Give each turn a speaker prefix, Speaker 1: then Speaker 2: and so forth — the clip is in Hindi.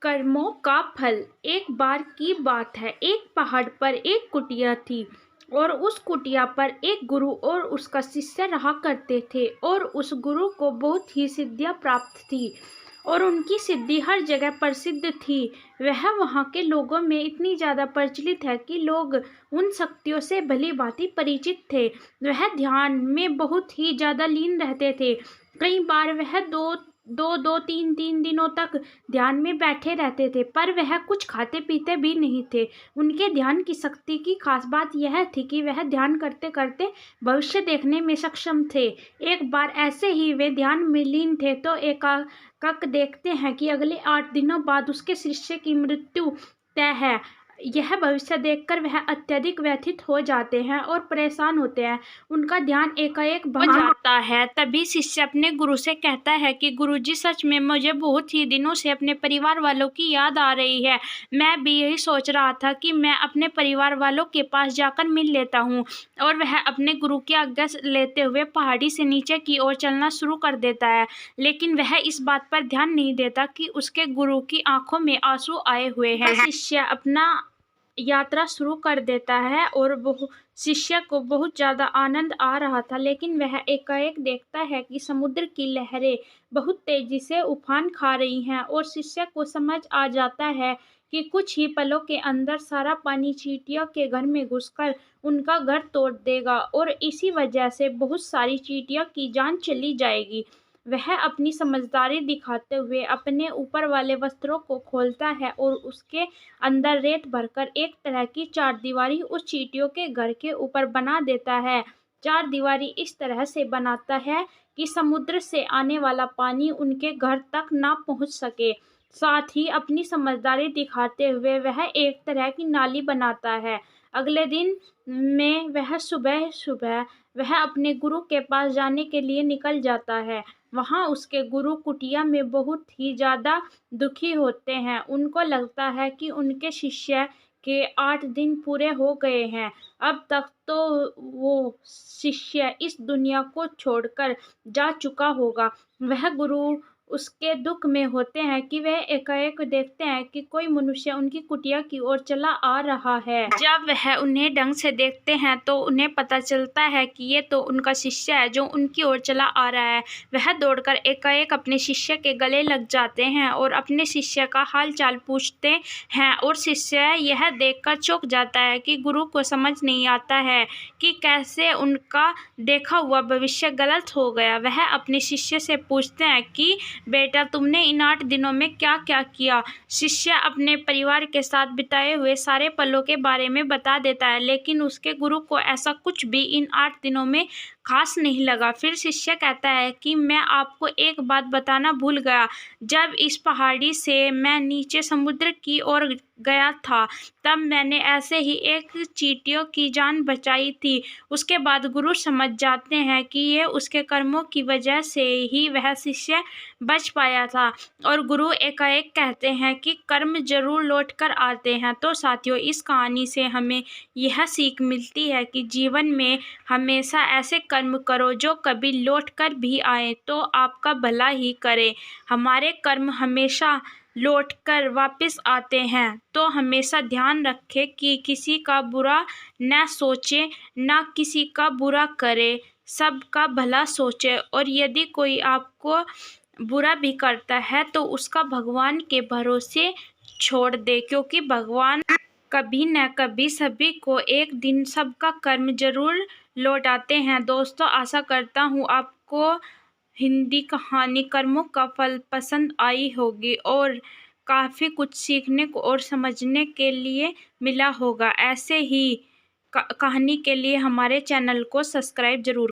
Speaker 1: कर्मों का फल। एक बार की बात है, एक पहाड़ पर एक कुटिया थी और उस कुटिया पर एक गुरु और उसका शिष्य रहा करते थे और उस गुरु को बहुत ही सिद्धियां प्राप्त थी और उनकी सिद्धि हर जगह प्रसिद्ध थी। वह वहाँ के लोगों में इतनी ज़्यादा प्रचलित है कि लोग उन शक्तियों से भली भांति परिचित थे। वह ध्यान में बहुत ही ज़्यादा लीन रहते थे। कई बार वह दो तीन तीन दिनों तक ध्यान में बैठे रहते थे, पर वह कुछ खाते पीते भी नहीं थे। उनके ध्यान की शक्ति की खास बात यह थी कि वह ध्यान करते करते भविष्य देखने में सक्षम थे। एक बार ऐसे ही वे ध्यान में लीन थे तो एकाएक देखते हैं कि अगले 8 दिनों बाद उसके शिष्य की मृत्यु तय है। यह भविष्य देखकर वह अत्यधिक व्यथित हो जाते हैं और परेशान होते हैं। उनका ध्यान एकाएक भंग जाता है। तभी शिष्य अपने गुरु से कहता है कि गुरुजी, सच में मुझे बहुत ही दिनों से अपने परिवार वालों की याद आ रही है। मैं भी यही सोच रहा था कि मैं अपने परिवार वालों के पास जाकर मिल लेता हूँ। और वह अपने गुरु की आज्ञा लेते हुए पहाड़ी से नीचे की ओर चलना शुरू कर देता है, लेकिन वह इस बात पर ध्यान नहीं देता कि उसके गुरु की आंखों में आंसू आए हुए हैं। शिष्य अपना यात्रा शुरू कर देता है और शिष्य को बहुत ज़्यादा आनंद आ रहा था, लेकिन वह एकाएक देखता है कि समुद्र की लहरें बहुत तेजी से उफान खा रही हैं और शिष्य को समझ आ जाता है कि कुछ ही पलों के अंदर सारा पानी चींटियों के घर में घुसकर उनका घर तोड़ देगा और इसी वजह से बहुत सारी चींटियों की जान चली जाएगी। वह अपनी समझदारी दिखाते हुए अपने ऊपर वाले वस्त्रों को खोलता है और उसके अंदर रेत भरकर एक तरह की चारदीवारी उस चींटियों के घर के ऊपर बना देता है। चारदीवारी इस तरह से बनाता है कि समुद्र से आने वाला पानी उनके घर तक ना पहुंच सके। साथ ही अपनी समझदारी दिखाते हुए वह एक तरह की नाली बनाता है। अगले दिन में वह सुबह वह अपने गुरु के पास जाने के लिए निकल जाता है। वहाँ उसके गुरु कुटिया में बहुत ही ज़्यादा दुखी होते हैं। उनको लगता है कि उनके शिष्य के 8 दिन पूरे हो गए हैं। अब तक तो वो शिष्य इस दुनिया को छोड़कर जा चुका होगा। वह गुरु उसके दुख में होते हैं कि वह एकाएक देखते हैं कि कोई मनुष्य उनकी कुटिया की ओर चला आ रहा है। जब वह उन्हें ढंग से देखते हैं तो उन्हें पता चलता है कि ये तो उनका शिष्य है जो उनकी ओर चला आ रहा है। वह दौड़कर एकाएक अपने शिष्य के गले लग जाते हैं और अपने शिष्य का हाल चाल पूछते हैं और शिष्य यह देखकर चौंक जाता है कि गुरु को समझ नहीं आता है कि कैसे उनका देखा हुआ भविष्य गलत हो गया। वह अपने शिष्य से पूछते हैं कि बेटा, तुमने इन 8 दिनों में क्या क्या किया। शिष्य अपने परिवार के साथ बिताए हुए सारे पलों के बारे में बता देता है, लेकिन उसके गुरु को ऐसा कुछ भी इन 8 दिनों में खास नहीं लगा। फिर शिष्य कहता है कि मैं आपको एक बात बताना भूल गया। जब इस पहाड़ी से मैं नीचे समुद्र की ओर गया था, तब मैंने ऐसे ही एक चींटियों की जान बचाई थी। उसके बाद गुरु समझ जाते हैं कि ये उसके कर्मों की वजह से ही वह शिष्य बच पाया था और गुरु एकाएक कहते हैं कि कर्म जरूर लौट कर आते हैं। तो साथियों, इस कहानी से हमें यह सीख मिलती है कि जीवन में हमेशा ऐसे कर्म करो जो कभी लौट कर भी आए तो आपका भला ही करे। हमारे कर्म हमेशा लौट कर वापस आते हैं, तो हमेशा ध्यान रखें कि किसी का बुरा न सोचे, ना किसी का बुरा करे, सबका भला सोचे। और यदि कोई आपको बुरा भी करता है तो उसका भगवान के भरोसे छोड़ दे, क्योंकि भगवान कभी न कभी सभी को एक दिन सबका कर्म जरूर लौटाते हैं। दोस्तों, आशा करता हूँ आपको हिंदी कहानी कर्मों का फल पसंद आई होगी और काफ़ी कुछ सीखने को और समझने के लिए मिला होगा। ऐसे ही कहानी के लिए हमारे चैनल को सब्सक्राइब जरूर